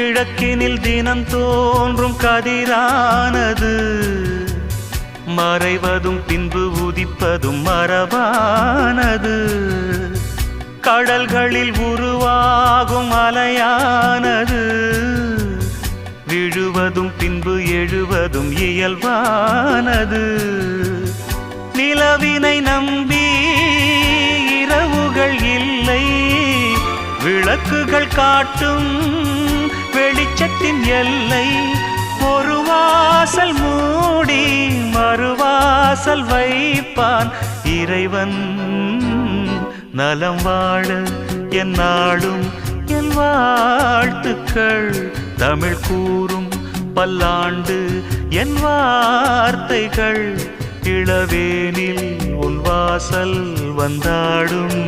கிழக்கினில் தினம் தோன்றும் கதிரானது மறைவதும் பின்பு உதிப்பதும் மரபானது கடல்களில் உருவாகும் அலையானது விழுவதும் பின்பு எழுவதும் இயல்பானது நிலவினை நம்பி இரவுகள் இல்லை விளக்குகள் காட்டும் வெளிச்சத்தின் எல்லை ஒரு வாசல் மூடி மறுவாசல் வைப்பான் இறைவன் நலம் வாழ என் நாளும் என் வாழ்த்துக்கள் தமிழ் கூறும் பல்லாண்டு என் வார்த்தைகள் இளவேனில் உன் வாசல் வந்தாடும்